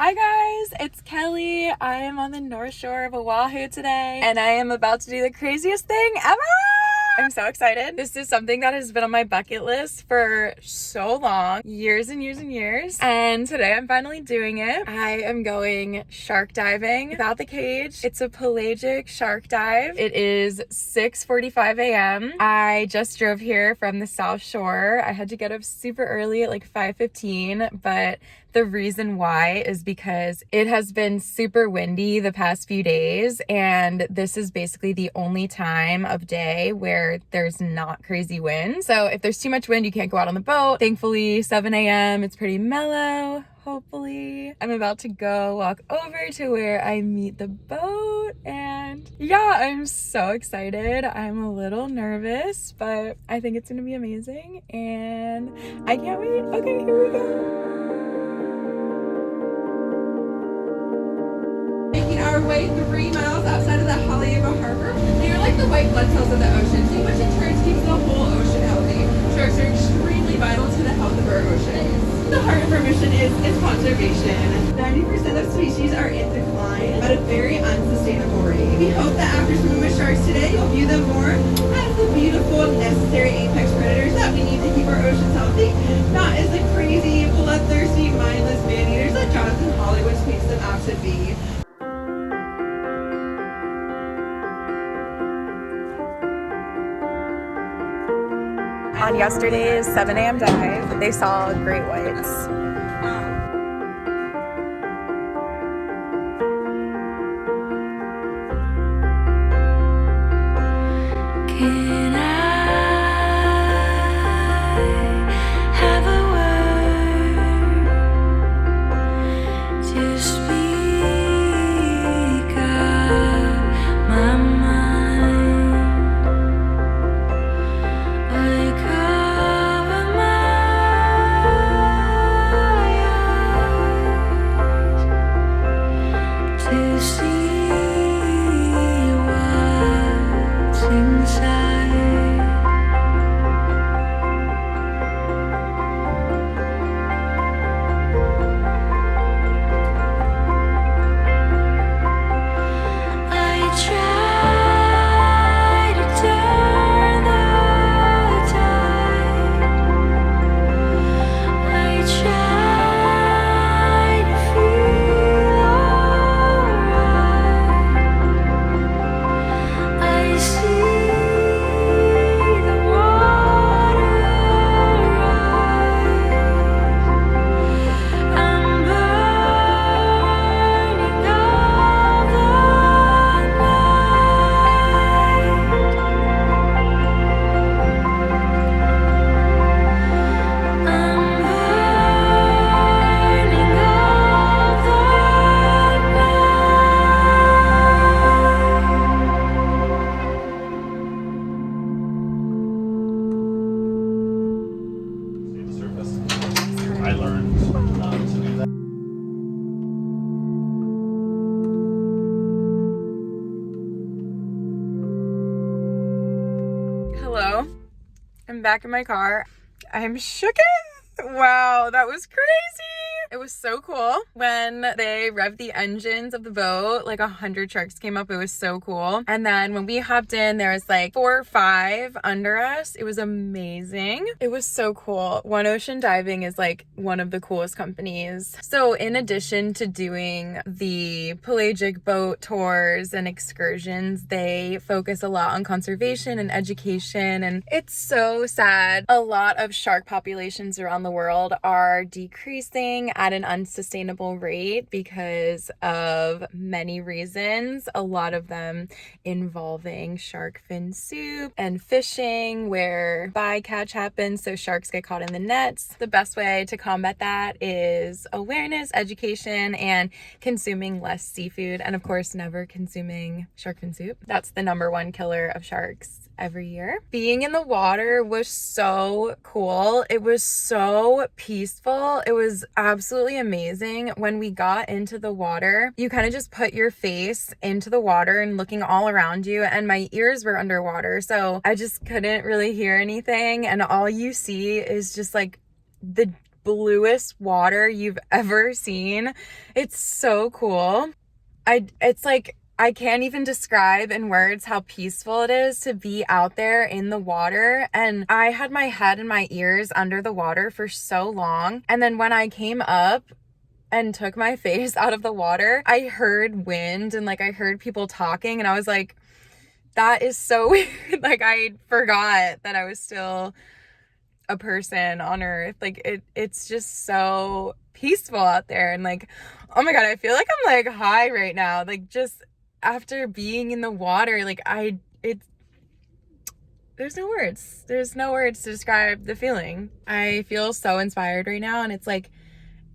Hi guys, it's Kelly. I am on the North Shore of Oahu today, and I am about to do the craziest thing ever! I'm so excited. This is something that has been on my bucket list for so long, years and years and years, and today I'm finally doing it. I am going shark diving without the cage. It's a pelagic shark dive. It is 6:45 a.m. I just drove here from the South Shore. I had to get up super early at like 5:15, but the reason why is because it has been super windy the past few days, and this is basically the only time of day where there's not crazy wind. So if there's too much wind, you can't go out on the boat. Thankfully, 7 a.m. it's pretty mellow. Hopefully, I'm about to go walk over to where I meet the boat, and yeah, I'm so excited. I'm a little nervous, but I think it's gonna be amazing, and I can't wait. Okay, here we go. Making our way 3 miles outside of the Haleiwa Harbor. They are like the white blood cells of the ocean. Too much insurance keeps the whole ocean healthy. Sharks are extremely vital to the health of our ocean. The heart of our mission is conservation. 90% of species are in decline at a very unsustainable rate. We hope that after swimming with sharks today, you'll view them more as the beautiful, necessary apex predators that we need to keep our oceans healthy, not as the crazy, bloodthirsty, mindless man-eaters that Jonathan Hollywood paints them out to be. On yesterday's 7 a.m. dive, they saw great whites. Can I have a word to speak of my mind? I cover my eyes to see what's inside. I try to turn the tide. I try to feel alright. I see the water rise. I'm burning all the night. I'm burning all the Surface. I learned to do that. Hello, I'm back in my car. I'm shooketh. Wow, that was crazy. It was so cool when they revved the engines of the boat, like 100 sharks came up. It was so cool. And then when we hopped in, there was like 4 or 5 under us. It was amazing. It was so cool. One Ocean Diving is like one of the coolest companies. So in addition to doing the pelagic boat tours and excursions, they focus a lot on conservation and education. And it's so sad. A lot of shark populations around the world are decreasing at an unsustainable rate because of many reasons, a lot of them involving shark fin soup and fishing where bycatch happens, so sharks get caught in the nets. The best way to combat that is awareness, education, and consuming less seafood, and of course never consuming shark fin soup. That's the #1 killer of sharks every year. Being in the water was so cool. It was so peaceful. It was absolutely amazing. When we got into the water, you kind of just put your face into the water and looking all around you, and my ears were underwater, so I just couldn't really hear anything, and all you see is just like the bluest water you've ever seen. It's so cool. It's like, I can't even describe in words how peaceful it is to be out there in the water. And I had my head and my ears under the water for so long. And then when I came up and took my face out of the water, I heard wind and like I heard people talking, and I was like, that is so weird. Like I forgot that I was still a person on earth. Like it's just so peaceful out there. And like, oh my God, I feel like I'm like high right now. Like just after being in the water, like there's no words. There's no words to describe the feeling. I feel so inspired right now. And it's like,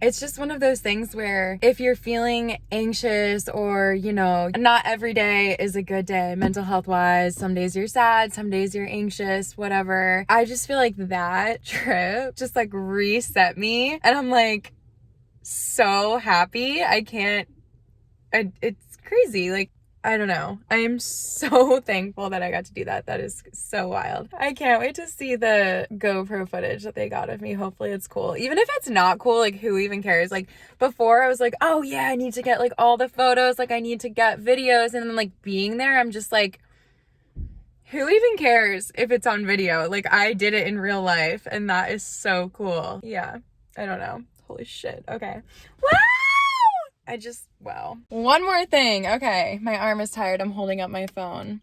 it's just one of those things where if you're feeling anxious or, you know, not every day is a good day mental health wise. Some days you're sad, some days you're anxious, whatever. I just feel like that trip just like reset me. And I'm like so happy. It's crazy. Like, I don't know. I am so thankful that I got to do that. That is so wild. I can't wait to see the GoPro footage that they got of me. Hopefully it's cool. Even if it's not cool, like who even cares? Like before I was like, oh yeah, I need to get like all the photos. Like I need to get videos. And then like being there, I'm just like, who even cares if it's on video? Like I did it in real life and that is so cool. Yeah. I don't know. Holy shit. Okay. Wow. Wow. One more thing. Okay. My arm is tired. I'm holding up my phone.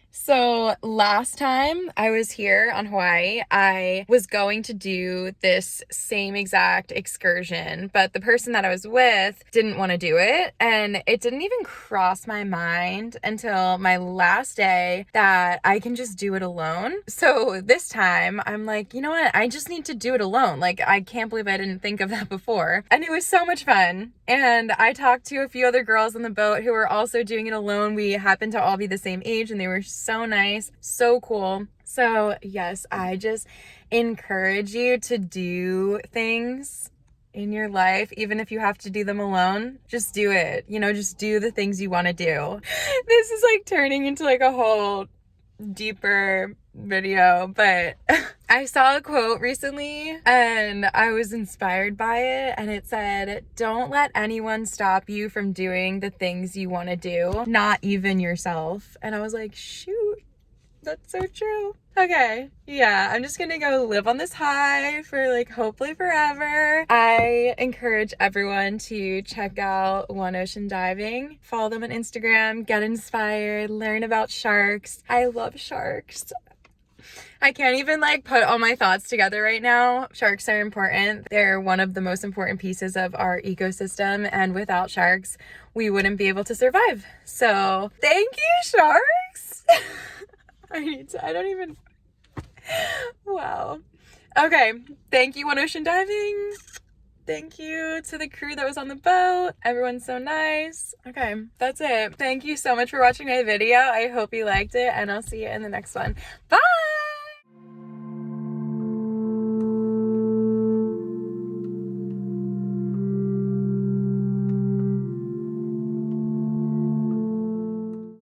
So last time I was here on Hawaii, I was going to do this same exact excursion, but the person that I was with didn't want to do it. And it didn't even cross my mind until my last day that I can just do it alone. So this time I'm like, you know what? I just need to do it alone. Like, I can't believe I didn't think of that before. And it was so much fun. And I talked to a few other girls on the boat who were also doing it alone. We happened to all be the same age and they were so nice, so cool. So yes, I just encourage you to do things in your life, even if you have to do them alone. Just do it. You know, just do the things you want to do. This is like turning into like a whole deeper video, but I saw a quote recently and I was inspired by it, and it said, don't let anyone stop you from doing the things you want to do, not even yourself. And I was like, shoot, that's so true. Okay, yeah, I'm just gonna go live on this high for like hopefully forever. I encourage everyone to check out One Ocean Diving. Follow them on Instagram, get inspired, learn about sharks. I love sharks. I can't even like put all my thoughts together right now. Sharks are important. They're one of the most important pieces of our ecosystem, and without sharks, we wouldn't be able to survive. So thank you, sharks. I don't even, wow. Okay, thank you, One Ocean Diving. Thank you to the crew that was on the boat. Everyone's so nice. Okay, that's it. Thank you so much for watching my video. I hope you liked it, and I'll see you in the next one. Bye!